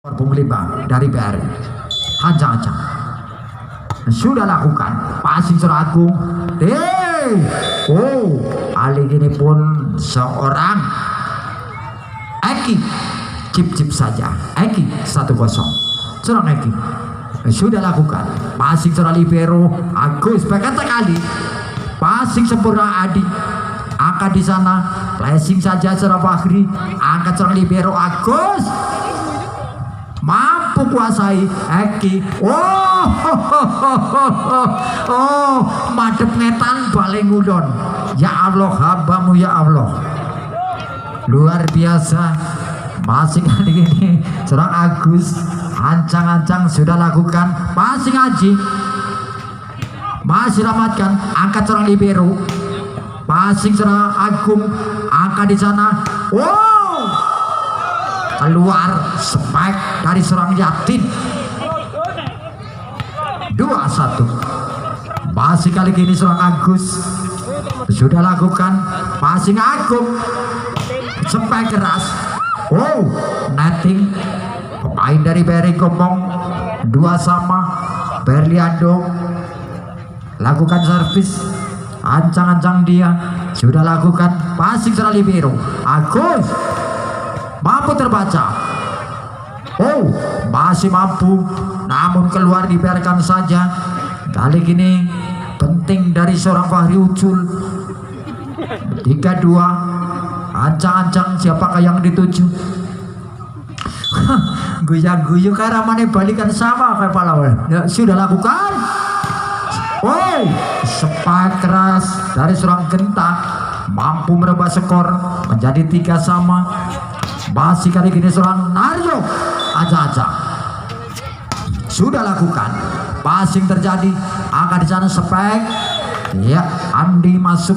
Pengelibang dari BRI Hancang-hancang sudah lakukan passing seorang Agung. Kali ini pun seorang Eki cip saja. Eki 1-0 seorang Eki sudah lakukan passing seorang libero Agus berkata kali passing sempurna Adi angkat di sana flashing saja seorang Fahri angkat seorang libero Agus mampu kuasai Eki. Madep ngetan balik ngudon. Ya Allah hambamu ya Allah, luar biasa. Masing kali ini seorang Agus ancang-ancang sudah lakukan passing Aji masih ramatkan angkat seorang libero passing seorang Agung angkat di sana. Keluar spike dari seorang Yatin 2-1. Masih kali ini seorang Agus sudah lakukan passing Agung spike keras. Netting pemain dari BRI Gombong 2 sama. Berliando lakukan servis ancang-ancang dia sudah lakukan passing seorang libero Agus mampu terbaca. Masih mampu namun keluar dibiarkan saja. Kali ini penting dari seorang Fahri Ucul 3-2. Ancang-ancang siapakah yang dituju? Guyu karena mana balikan sama kayak pahlawan. Sudah lakukan. Spike keras dari seorang Genta mampu merubah skor menjadi 3 sama. Masih kali ini seorang Naryo aja sudah lakukan passing terjadi angka di sana spike. Ya, Andi masuk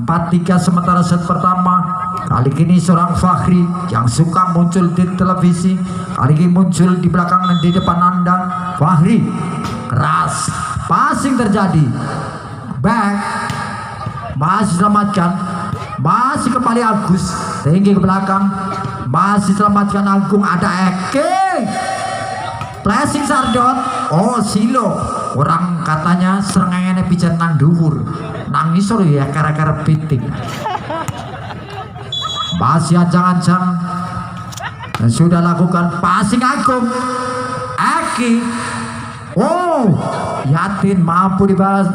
4-3 sementara set pertama. Kali ini seorang Fahri yang suka muncul di televisi kali ini muncul di belakang dan di depan Anda. Fahri keras passing terjadi back masih selamatkan. Masih kembali Agus tinggi ke belakang masih selamatkan Agung. Ada Eki flashing Sardot. Silo orang katanya serengenge pijan nang dhuwur nang ngisor ya gara-gara piting. Masih ancang-ancang sudah lakukan passing Agung Eki. Yatin mampu dibahas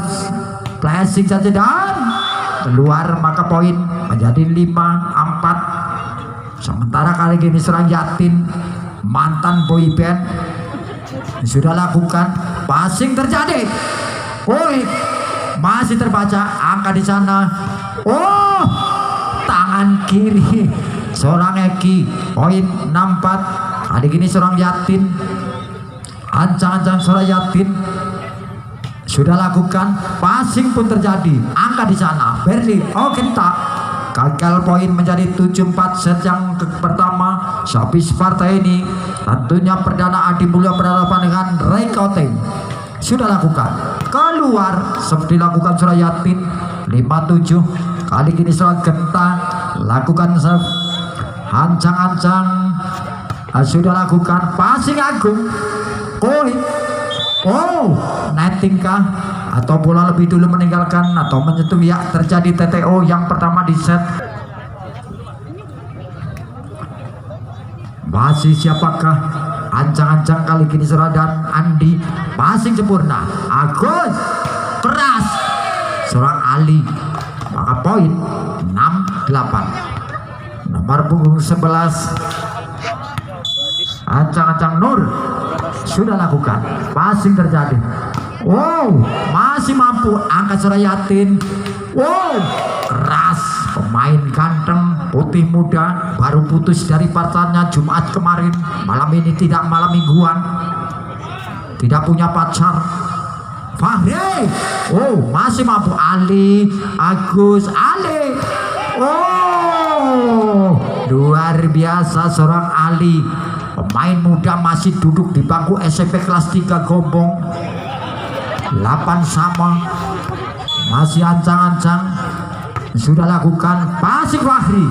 flashing saja dan keluar, maka poin menjadi 5-4. Sementara kali ini serang Yatin mantan boyband sudah lakukan passing terjadi. Masih terbaca angka di sana. Tangan kiri seorang Eki poin 6-4. Kali ini seorang Yatin ancang-ancang seorang Yatin sudah lakukan passing pun terjadi angka di sana. Berli Genta gagal poin menjadi 7-4 set yang pertama. Sapi Sparta ini tentunya perdana Adi Mulya berhadapan dengan Ray Koteng sudah lakukan keluar seperti dilakukan surah Yatin 5-7. Kali ini surah Genta lakukan serve ancang-ancang sudah lakukan passing Agung. Netting kah atau bola lebih dulu meninggalkan atau menyentuh? Ya, terjadi TTO yang pertama di set. Masih siapakah? Ancang-ancang kali ini Surah dan Andi masih sempurna. Agus keras seorang Ali, maka poin 6-8. Nomor punggung 11 ancang-ancang Nur sudah lakukan passing terjadi. Masih mampu angkat seorang Yatin. Keras pemain ganteng putih muda baru putus dari pacarnya Jumat kemarin. Malam ini tidak malam mingguan, tidak punya pacar. Fahri masih mampu. Ali Agus Ali. Luar biasa seorang Ali, pemain muda masih duduk di bangku SMP kelas 3 Gombong. 8 sama. Masih ancang-ancang sudah lakukan passing Fahri.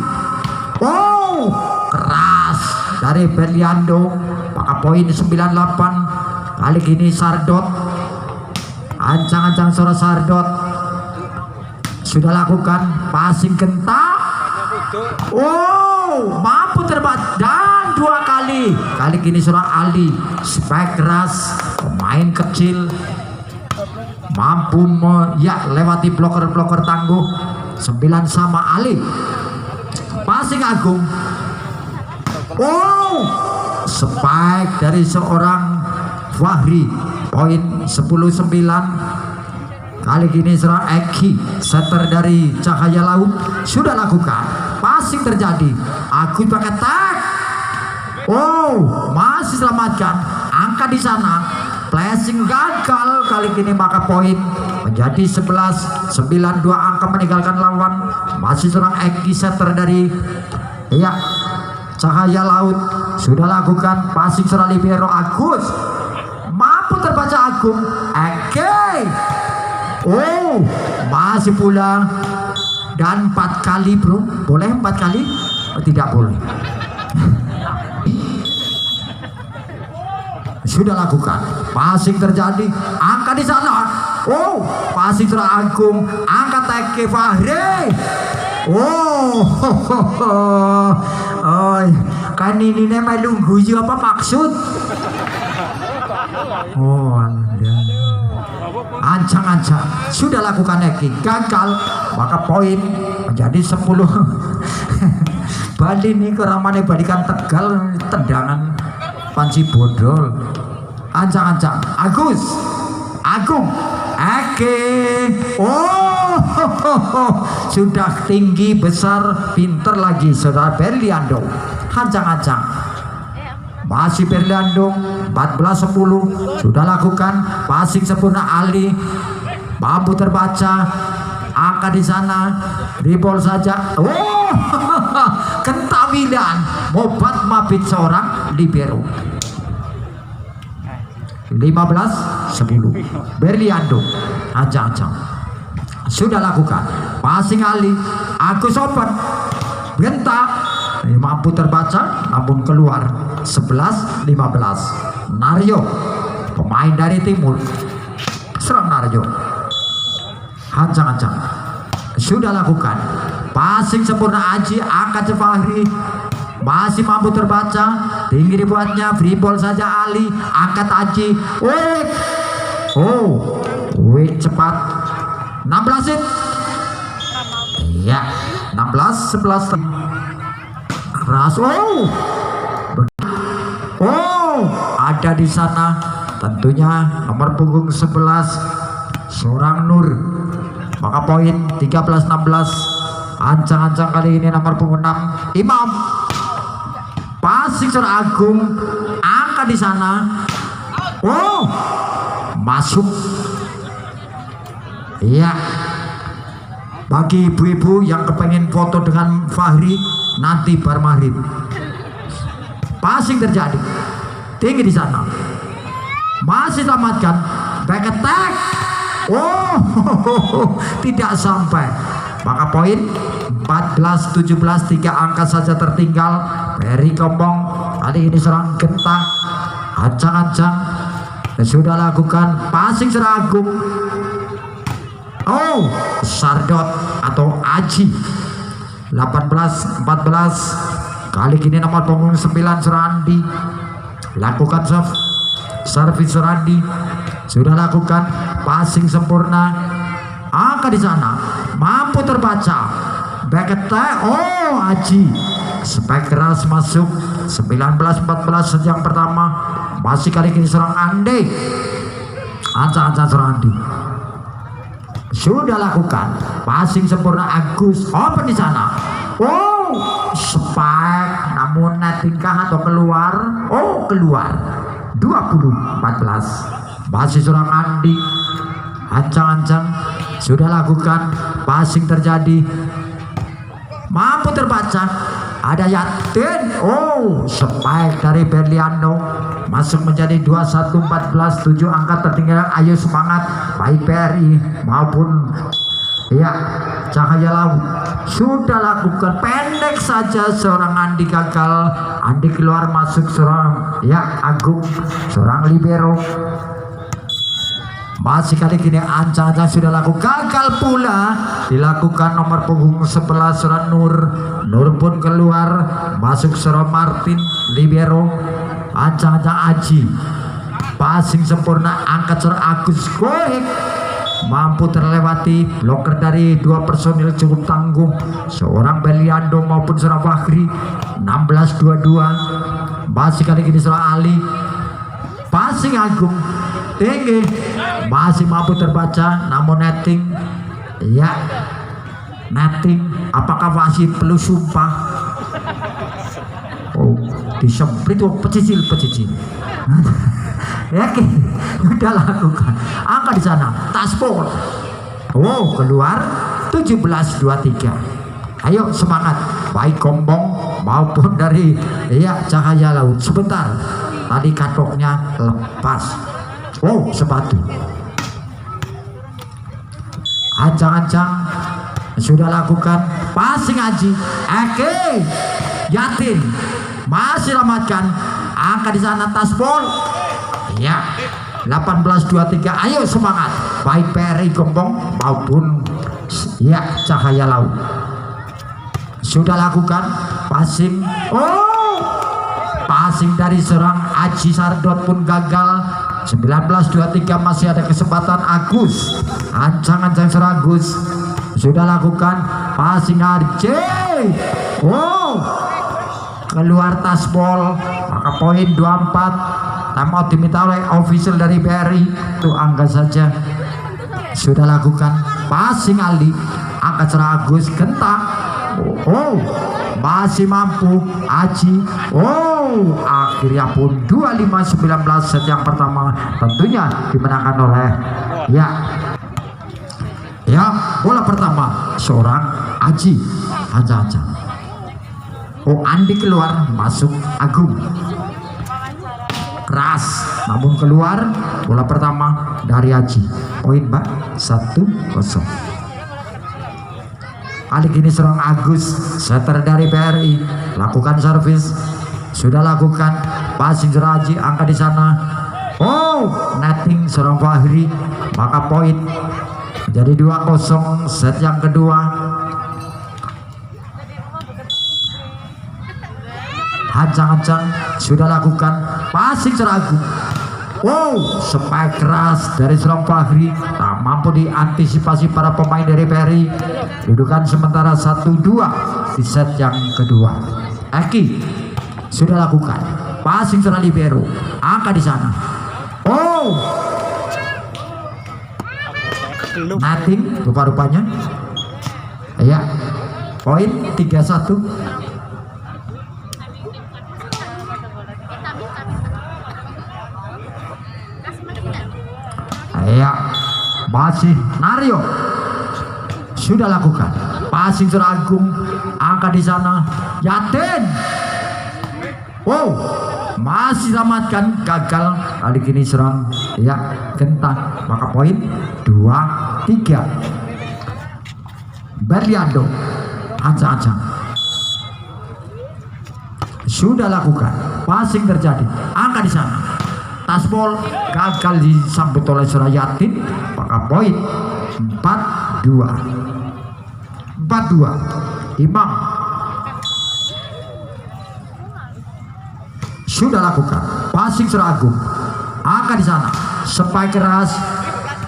Keras dari Berliando. poin 98. Kali ini Sardot, ancang-ancang seorang Sardot sudah lakukan passing gentak. Oh, mampu terbat dan 2 kali. Kali ini seorang Ali spike keras, pemain kecil mampu lewati bloker-bloker tangguh. 9 sama Ali. Passing Agung. Oh, spike dari seorang Fahri. Poin 10-9. Kali ini seorang Eki, setter dari Cahaya Laut sudah lakukan. Passing terjadi. Aku pakai tag. Oh, masih selamatkan. Angka di sana. Flashing gagal. Kali ini maka poin menjadi 11-9. 2 angka meninggalkan lawan. Masih seorang Eki, setter dari Cahaya Laut sudah lakukan. Passing seorang libero Agus. Mampu terbaca Agung. Eki. Oh, masih pula. Dan 4 kali bro. Boleh 4 kali? Oh, tidak boleh. Sudah lakukan. Passing terjadi. Angka di sana. Oh, passing seorang Agung. Angkat Eki Fahri. Oh, kan ini namanya lungguju apa maksud? Oh, ancang-ancang sudah lakukan Eki, gagal, maka poin menjadi 10. Bali ini keramane balikan Tegal, tendangan panci bodol. Ancang-ancang Agus, Agung, Eki. Oh, sudah tinggi, besar, pinter lagi saudara Berliando. Ancang-ancang masih Berliando. 14-10 sudah lakukan. Passing sempurna Ali, mampu terbaca. Angka di sana, ribol saja. Oh, kentawilan mobat mabit seorang libero. 15-10 Berliando. Ancang-ancang sudah lakukan. Passing Ali, Agus open bentak, mampu terbaca namun keluar. 11-15. Naryo, pemain dari timur, serang Naryo. Ancang-ancang sudah lakukan. Passing sempurna Aji, angkat Fahri, masih mampu terbaca. Tinggi dibuatnya, free ball saja Ali, angkat Aji. Wait cepat. 16 hit. Iya, 16-11. Keras. Ada di sana tentunya nomor punggung 11 seorang Nur, maka poin 13-16. Ancang-ancang kali ini nomor punggung 6 Imam. Passing seorang Agung, angka di sana. Masuk. Iya, bagi ibu-ibu yang kepengen foto dengan Fahri nanti bar maghrib. Passing terjadi, tinggi di sana, masih selamatkan. Back attack. Tidak sampai, maka poin 14-17. 3 angka saja tertinggal. Peri Kombong kali ini serang Genta. Ancang-ancang sudah lakukan. Passing serang Agung. Sardot atau Aji. 18-14. Kali ini nomor punggung 9 Serandi lakukan servis. Serandi sudah lakukan. Passing sempurna. Angka di sana, mampu terbaca. Back attack. Aji spike keras masuk. 19-14 sejak pertama. Masih kali ini serang Ande. Ancang-ancang Serandi sudah lakukan. Passing sempurna Agus, open di sana. Spike namun tingkah atau keluar. Keluar. 20-14. Masih serang Andi. Ancang-ancang sudah lakukan. Passing terjadi, mampu terbaca. Ada Yatin. Spike dari Berliando masuk menjadi 21-14. 7 angka tertinggal. Ayo semangat baik PRI maupun Ya, Cahaya Laut sudah lakukan pendek saja seorang Andi gagal. Andi keluar masuk seorang ya Agung, seorang libero. Masih kali gini ancang-ancang sudah lakukan gagal pula dilakukan nomor punggung 11 seorang Nur pun keluar masuk seorang Martin libero. Ancang-ancang Aji passing sempurna angkat seorang Agus Goek mampu terlewati bloker dari dua personil cukup tangguh seorang Beliando maupun seorang Fahri. 16-22 masih kali ini seorang Ali passing Agung tinggi masih mampu terbaca namun netting ya netting apakah masih perlu sumpah. Oh disemprit pecicil ya udah lakukan angka di sana taspol. Oh keluar 17-23. Ayo semangat baik Gombong maupun dari ya Cahaya Laut. Sebentar tadi katoknya lepas. Oh sepatu ancang-ancang sudah lakukan passing Aji Eke Yatin masih lamatkan angka di sana taspol ya 18-23. Ayo semangat baik PRI Gombong maupun ya Cahaya Laut sudah lakukan passing. Oh passing dari seorang Aji Sardot pun gagal. 19-23 masih ada kesempatan Agus ancang-ancang seorang Agus sudah lakukan passing RJ. Oh keluar taspol maka poin 24. Mau diminta oleh official dari BRI itu angka saja. Sudah lakukan passing Ali angkat seorang Agus Genta. Oh masih mampu Aji. Oh akhirnya pun 25-19 set yang pertama tentunya dimenangkan oleh ya bola pertama seorang Aji ancang-ancang. Oh Andi keluar masuk Agung keras namun keluar bola pertama dari Aji. Poin Mbak 1-0. Kali ini serang Agus setter dari BRI lakukan servis sudah lakukan passing Aji angka di sana. Oh netting serang Fahri maka poin jadi 2-0 set yang kedua. Ancang-ancang sudah lakukan passing Agung. Oh spike keras dari serang Fahri tak mampu diantisipasi para pemain dari Peri. Dudukan sementara 1-2 di set yang kedua. Eki sudah lakukan passing serang libero angka di sana. Oh nothing rupa-rupanya ya poin 3-1. Ya masih Nario sudah lakukan passing Agung angka di sana Yatin. Oh masih selamatkan gagal kali ini serang ya Genta maka poin 2-3. Berliando ancang-ancang sudah lakukan passing terjadi angka di sana taspol gagal disambut oleh Surayatin maka poin 4-2. Imam sudah lakukan passing Agung angkat di sana spike keras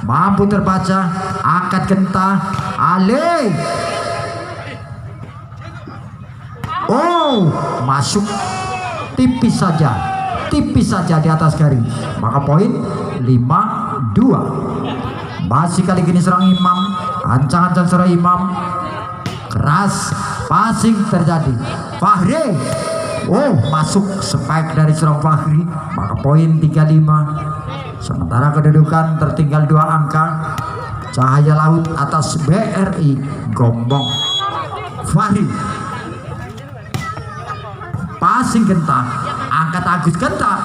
mampu terbaca angkat Genta Ale. Oh masuk tipis saja di atas garis maka poin 5-2. Masih kali ini serang Imam ancang-ancang serang Imam keras passing terjadi Fahri. Oh masuk spike dari serang Fahri maka poin 3-5. Sementara kedudukan tertinggal 2 angka. Cahaya Laut atas BRI Gombong. Fahri passing Genta angkat Agus Genta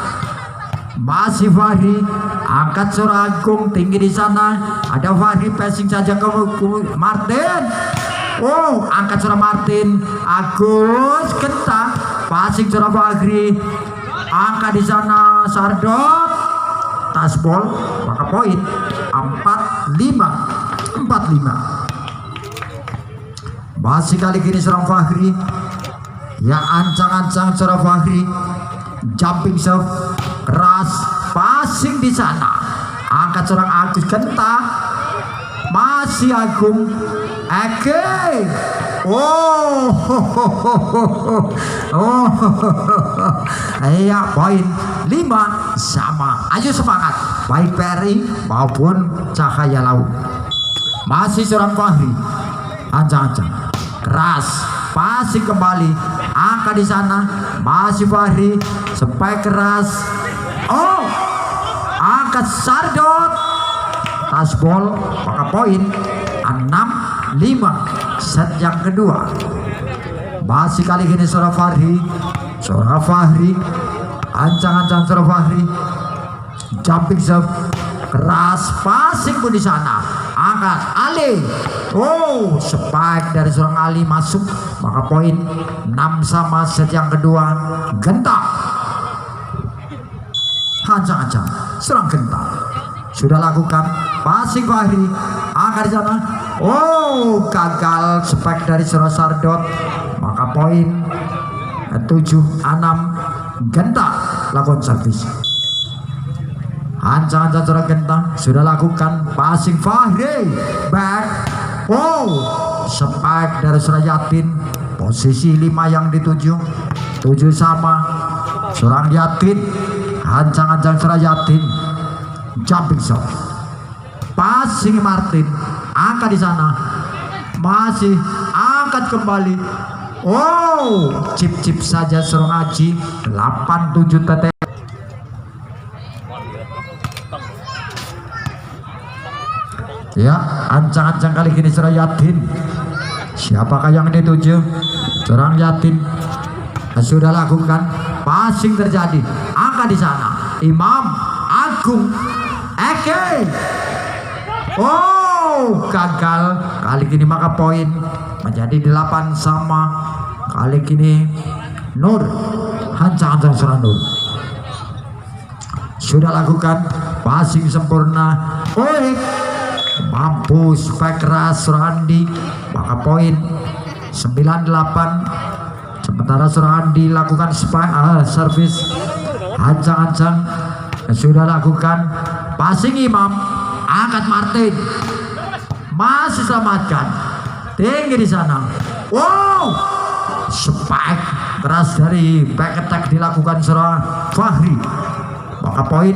Masih Fahri, angkat seorang Agung tinggi di sana. Ada Fahri passing saja ke Martin. Oh, angkat seorang Martin. Agus Genta, passing seorang Fahri. Angkat di sana Sardot. Tasbol, maka poin 45. Masih kali gini seorang Fahri. Ya ancang-ancang seorang Fahri. Jumping serve keras, passing di sana. Angkat seorang Agus Genta. Masih Agung. Eke. Oh. Iya, poin 5 sama. Ayo semangat. Baik Peri maupun Cahaya Laut. Masih seorang Fahri. Ancang-ancang. Keras, passing kembali. Angkat di sana. Masih Fahri. Spike keras. Oh. Angkat Sardot. Tasbol, maka poin 6-5. Set yang kedua. Masih kali ini seorang Fahri. Ancang-ancang seorang Fahri. Jumping serve keras, passing pun di sana. Angkat Ali. Oh, spike dari seorang Ali masuk, maka poin 6 sama. Set yang kedua. Genta. Ancang-ancang seorang Genta sudah lakukan passing Fahri. Angkat di sana. Oh, gagal spike dari seorang Sardot, maka poin 7-6. Genta lakukan servis. Ancang-ancang seorang Genta sudah lakukan passing Fahri. Back. Oh, spike dari seorang Yatin. Posisi 5 yang dituju. 7 sama. Seorang Yatin. Ancang-ancang seorang Yatin. Jumping shot. Passing Martin. Angkat di sana. Masih angkat kembali. Oh, chip saja seorang Aji. 8-7 TT. Ya, ancang-ancang kali ini seorang Yatin. Siapakah yang dituju? Seorang Yatin sudah lakukan passing terjadi. Angkat di sana. Imam Agung Eke. Oh, gagal kali ini, maka poin menjadi 8 sama. Kali ini Nur. Ancang-ancang seorang Nur sudah lakukan passing sempurna. Oh, mampu spike keras Surandi, maka poin 9-8. Sementara Surandi lakukan spike service. Ancang-ancang sudah lakukan passing Imam. Angkat Martin. Masih selamatkan. Tinggi di sana. Wow, spike keras dari back attack dilakukan seorang Fahri, maka poin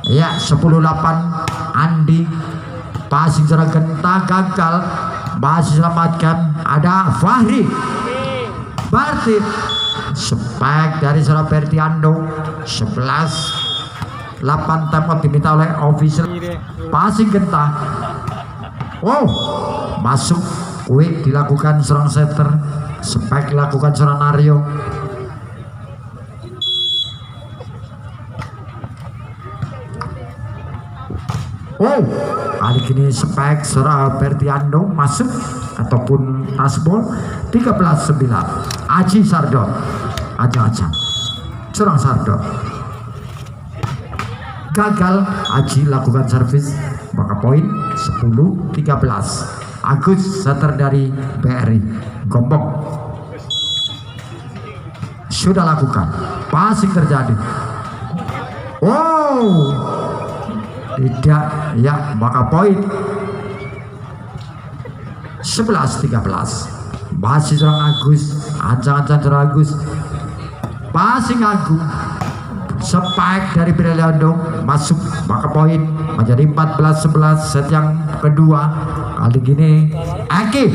ya 10-8. Andi passing seorang Genta gagal. Masih selamatkan. Ada Fahri. Berarti spike dari seorang Ferdiando. 11-8. Tempat diminta oleh official. Passing Genta. Wow, masuk. Quick dilakukan seorang setter. Spike dilakukan seorang Nario. Oh, kali ini spike seorang Ferdiando masuk ataupun tasbol. 13-9. Aji Sardot. Aja-aja seorang Sardot gagal. Aji lakukan servis, maka poin 10-13. Agus setter dari BRI Gombong sudah lakukan passing terjadi. Oh, tidak ya, maka poin 11-13. Masih seorang Agus. Ancang-ancang seorang Agus. Passing Agung. Spike dari Briliando masuk, maka poin menjadi 14-11. Set yang kedua. Kali gini Eki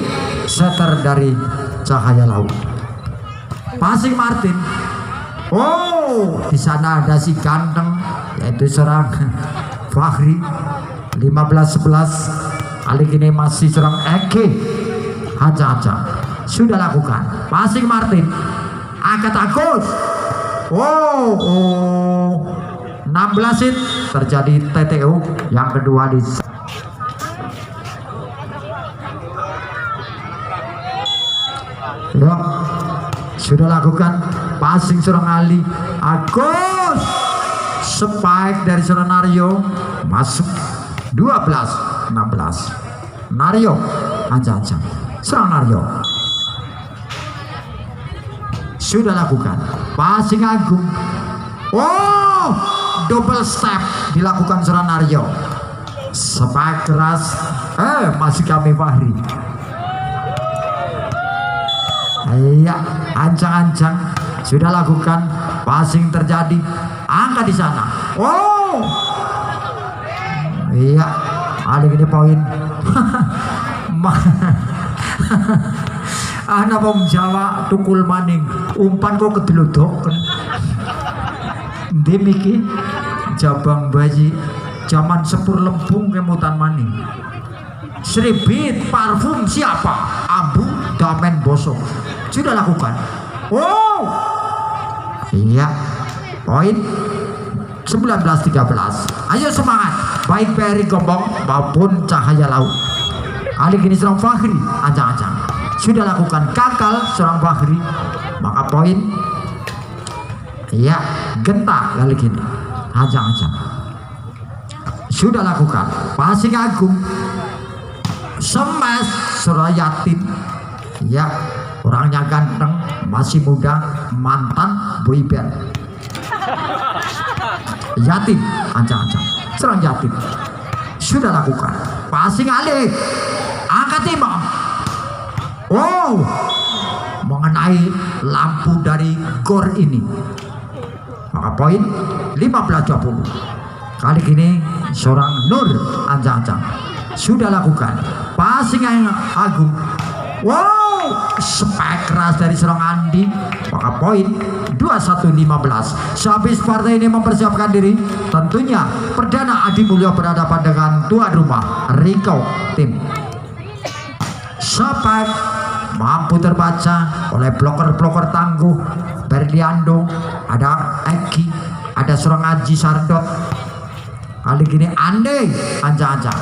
setter dari Cahaya Laut. Passing Martin. Oh, di sana ada si ganteng yaitu seorang Fahri. 15-11. Kali ini masih seorang Eki. Ancang-ancang sudah lakukan passing Martin. Angkat Agus. Oh, 16 hit terjadi TTO yang kedua di yuk, sudah lakukan passing seorang Ali Agus, spike dari seorang Naryo masuk 12-16. Naryo ancang-ancang serang Naryo, sudah lakukan passing Agung. Oh, double step dilakukan seorang Naryo, spike keras masih kami Fahri. Iya, ancang-ancang sudah lakukan passing terjadi, angka di sana. Oh, iya, ada gini poin. Anak bom Jawa tukul maning, umpan kok kedelodok. Demiki jabang bayi zaman sepur lempung kemutan maning. Seribit parfum siapa? Ambu Damen Bosok. Sudah lakukan. Oh, iya, poin 19-13. Ayo semangat, baik Peri Gombong maupun Cahaya Laut. Kali ini serang Fahri, ancang-ancang sudah lakukan gagal serang Fahri, maka poin iya Genta. Kali ini ancang-ancang sudah lakukan passing Agung, smash Surayatin. Ya, orangnya ganteng, masih muda, mantan boyband. Yatim, ancang-ancang serang Yatim. Sudah lakukan passing Ali, angkat timbang. Oh, mengenai lampu dari gor ini, maka poin 15-20. Kali ini seorang Nur ancang-ancang sudah lakukan passing Agung. Wow, spike keras dari seorang Andi, maka poin 21-15. Sehabis partai ini mempersiapkan diri, tentunya perdana Adi Mulyo berhadapan dengan tuan rumah Riko Tim. Spike mampu terbaca oleh bloker-bloker tangguh Berliando, ada Eki, ada seorang Aji Sardot. Kali ini Andi ancang-ancang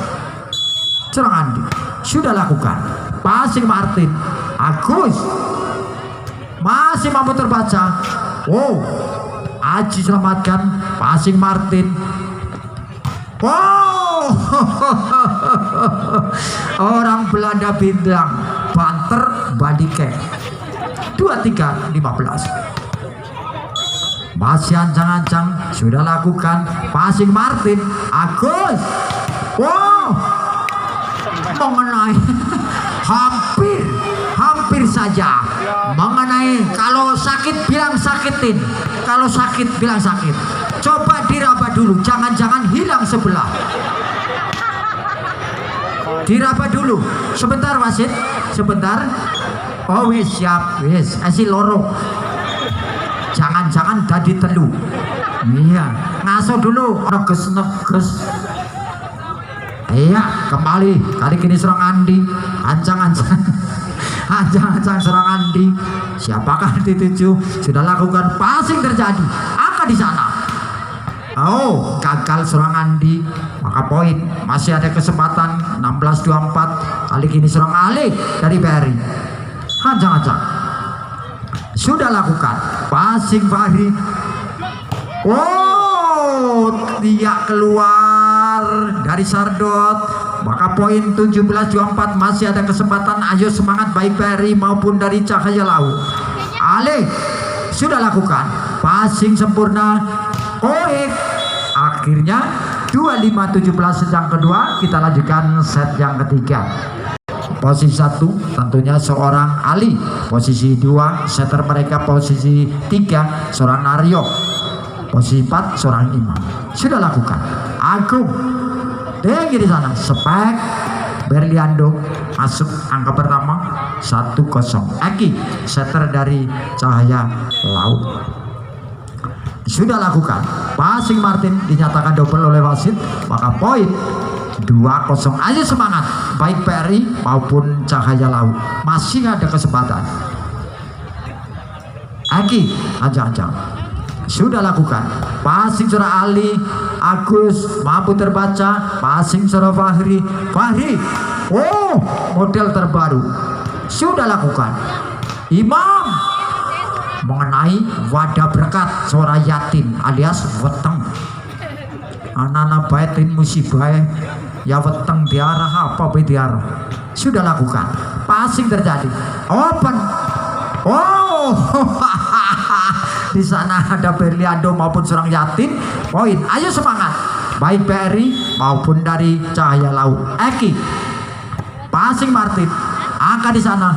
serang Andi sudah lakukan passing Martin. Agus masih mampu terbaca. Wow, Aji selamatkan passing Martin. Wow, orang Belanda bintang banter badike 23-15. Masih ancang-ancang sudah lakukan passing Martin. Agus, wow, mengenai hampir saja mengenai. Kalau sakit bilang sakitin, kalau sakit bilang sakit. Coba diraba dulu, jangan-jangan hilang sebelah. Diraba dulu sebentar wasit, sebentar. Oh wis siap, wis esi loro. Jangan-jangan tadi telu. Iya, ngaso dulu, neges. Iya, kembali. Kali ini serang Andi, ancang-ancang serang Andi. Siapakah dituju? Sudah lakukan passing terjadi, angka di sana. Oh, gagal serang Andi, maka poin masih ada kesempatan 16-24. Kali ini serang Ali dari Peri, ancang-ancang sudah lakukan passing Fahri. Oh, dia keluar dari Sardot, maka poin 17-24. Masih ada kesempatan. Ayo semangat baik Peri maupun dari Cahaya Laut. Ale sudah lakukan passing sempurna. Koek akhirnya 25-17 yang kedua. Kita lanjutkan set yang ketiga. Posisi 1 tentunya seorang Ali, posisi 2 setter mereka, posisi 3 seorang Naryo, posisi 4 seorang Imam. Sudah lakukan Agung tinggi di sana, spek Berliando masuk angka pertama 1-0. Eki setter dari Cahaya Laut sudah lakukan passing Martin, dinyatakan double oleh wasit, maka poin 2-0. Ayo semangat baik Peri maupun Cahaya Laut, masih ada kesempatan. Eki ancang-ancang sudah lakukan. Passing seorang Ali, Agus mampu terbaca. Passing seorang Fahri, oh model terbaru sudah lakukan. Imam mengenai wadah berkat seorang Yatin alias weteng. Anak-anak baitin musibah ya weteng diarah apa diarah. Sudah lakukan. Passing terjadi. Open. Oh, di sana ada Berliando maupun seorang Yatin. Poin. Ayo semangat. Baik Peri maupun dari Cahaya Laut. Eki. Passing Martin. Angka di sana.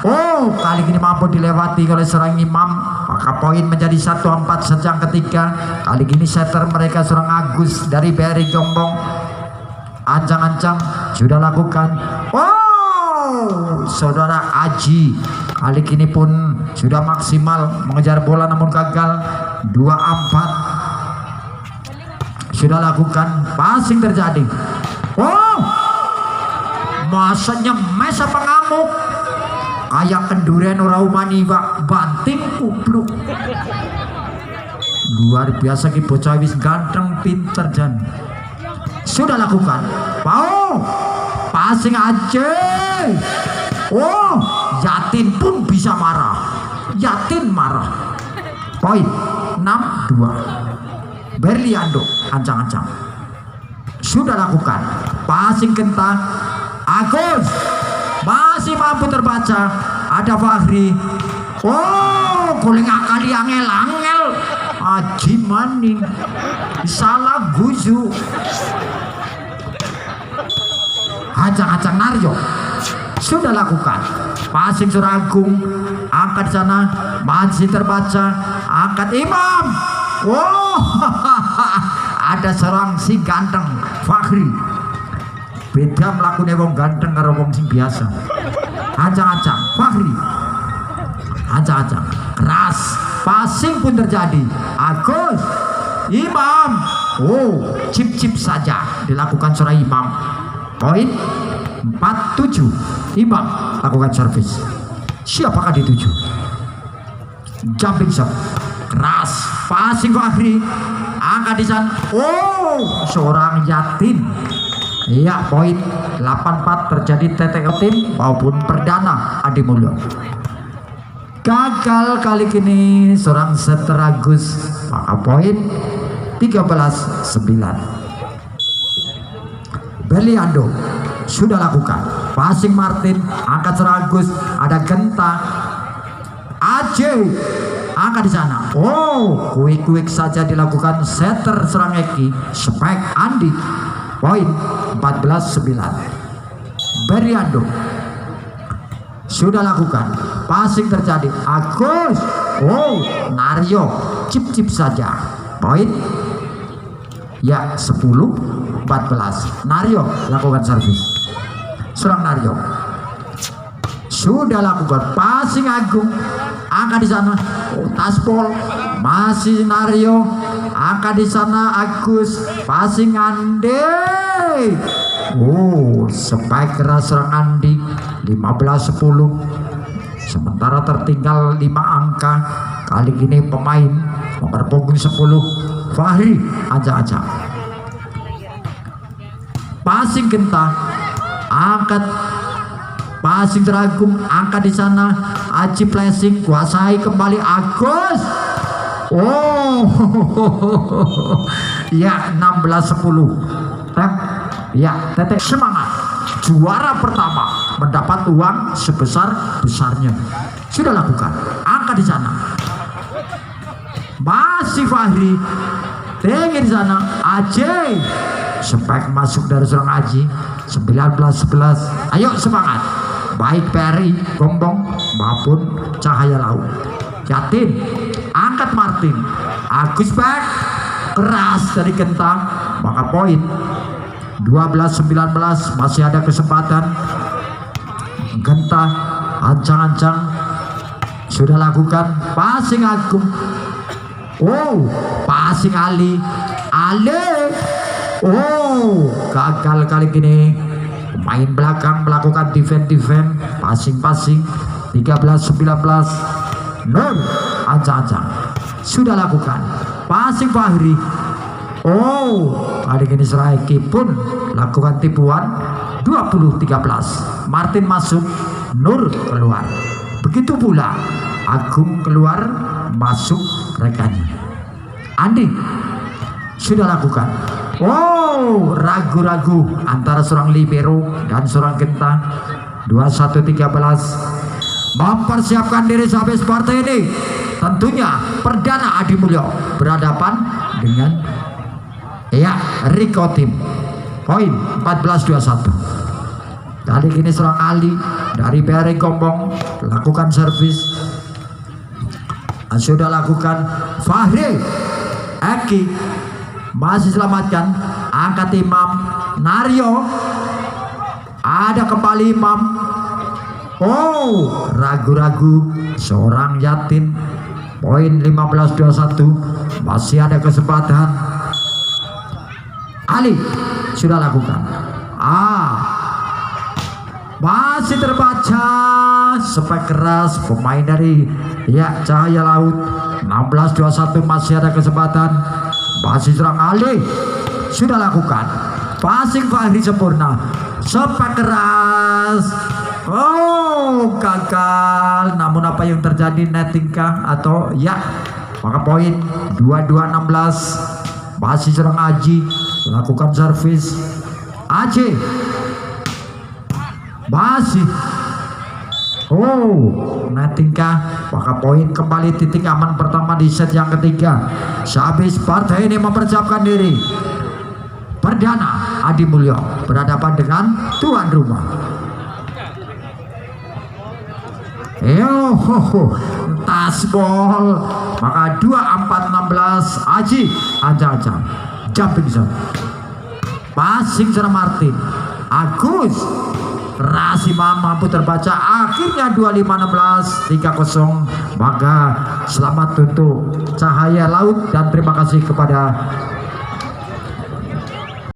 Oh, kali ini mampu dilewati oleh seorang Imam. Maka poin menjadi 1-4 sejang ketiga. Kali ini setter mereka seorang Agus dari Beri Jombong. Ancang-ancang sudah lakukan. Oh, saudara Aji kali ini pun sudah maksimal mengejar bola namun gagal. 2-4 sudah lakukan. Passing terjadi. Oh, masa nyemes apa ngamuk kayak kenduren orang umani banting kubluk. Luar biasa ki bocah wis ganteng pinter jan. Sudah lakukan. Pau passing aja. Oh, Yatin pun bisa marah. Yatin marah. Poin 6-2. Berliando ancang-ancang. Sudah lakukan. Passing kentang. Agus masih mampu terbaca. Ada Fahri. Oh, kuling akali angel-angel. Aji maning salah guzu. Acang-acang Naryo sudah lakukan. Passing Suragung. Angkat sana masih terbaca. Angkat Imam. Oh, ada serang si ganteng Fahri. Beda melakukan wong ganteng karo wong sing biasa. Acang-acang Fahri. Acang-acang keras. Passing pun terjadi. Agus Imam. Oh, cip-cip saja dilakukan seorang Imam. Poin 4-7. Imam lakukan servis. Siapakah dituju? Jumping shot keras. Passing Fahri. Angkat di sana. Oh, seorang Yatin. Iya, poin 8-4 terjadi TTO tim maupun perdana Adi Mulyo. Gagal kali ini seorang setter Agus. Maka poin 13-9. Berliando sudah lakukan. Passing Martin. Angkat seorang Agus. Ada Genta. Ajay. Angkat di sana. Oh, kuik-kuik saja dilakukan setter serang Eki. Spek Andi. Poin 14-9. Berliando sudah lakukan. Passing terjadi. Agus. Oh, Naryo cip-cip saja. Poin ya 10-14. Naryo lakukan servis. Serang Naryo sudah lakukan. Passing Agung. Angkat di sana. Oh, taspol masih Naryo. Angkat di sana Agus. Passing Ande. Oh, spike keras serang Andi. 15-10. Sementara tertinggal 5 angka. Kali ini pemain nomor punggung 10 Fahri aja-aja. Passing Genta. Angkat. Passing Teragung. Angkat di sana. Aji flashing. Kuasai kembali Agus. Oh, ya 16-10. Ya, Tete semangat. Juara pertama mendapat uang sebesar-besarnya. Sudah lakukan. Angkat di sana. Masih Fahri. Tinggi di sana. Ajay. Spek masuk dari seorang Aji. 19-11. Ayo semangat. Baik Peri Gombong maupun Cahaya Laut. Yatin. Angkat Martin. Agus back. Keras dari Genta. Maka poin 12-19. Masih ada kesempatan. Genta ancang-ancang sudah lakukan. Passing Agung. Oh, passing Ali. Oh, gagal kali ini. Pemain belakang melakukan defense. Passing 13-19. Nur ancang-ancang sudah lakukan passing Fahri. Oh, kali ini Seraiki pun lakukan tipuan 20-13. Martin masuk, Nur keluar. Begitu pula Agung keluar, masuk rekannya. Andi sudah lakukan. Oh, ragu-ragu antara seorang libero dan seorang genta. 21-13. Mempersiapkan diri sampai seperti ini. Tentunya Perdana Adi Mulyo berhadapan dengan Riko Tim. Poin 14-21. Kali ini seorang Ali dari BRI Gombong lakukan servis. Sudah lakukan Fahri. Eki masih selamatkan, angkat Imam Naryo. Ada kembali Imam. Oh, ragu-ragu seorang Yatin. Poin 15-21. Masih ada kesempatan. Ali sudah lakukan. Masih terbaca spek keras pemain dari Cahaya Laut. 16-21 masih ada kesempatan. Masih serang Ali sudah lakukan. Passing Fahri sempurna. Spek keras. Oh, gagal. Namun apa yang terjadi, netting kah atau maka poin 22-16. Masih serang Aji lakukan servis. Aji masih netting kah, maka poin kembali. Titik aman pertama di set yang ketiga. Sehabis partai ini mempersiapkan diri, Perdana Adi Mulyo berhadapan dengan tuan rumah. Tasbol, maka 24-16. Aji aja jumping shot. Passing serang Martin. Agus Rasima mampu terbaca. Akhirnya 25-16, 3-0. Maka selamat untuk Cahaya Laut dan terima kasih kepada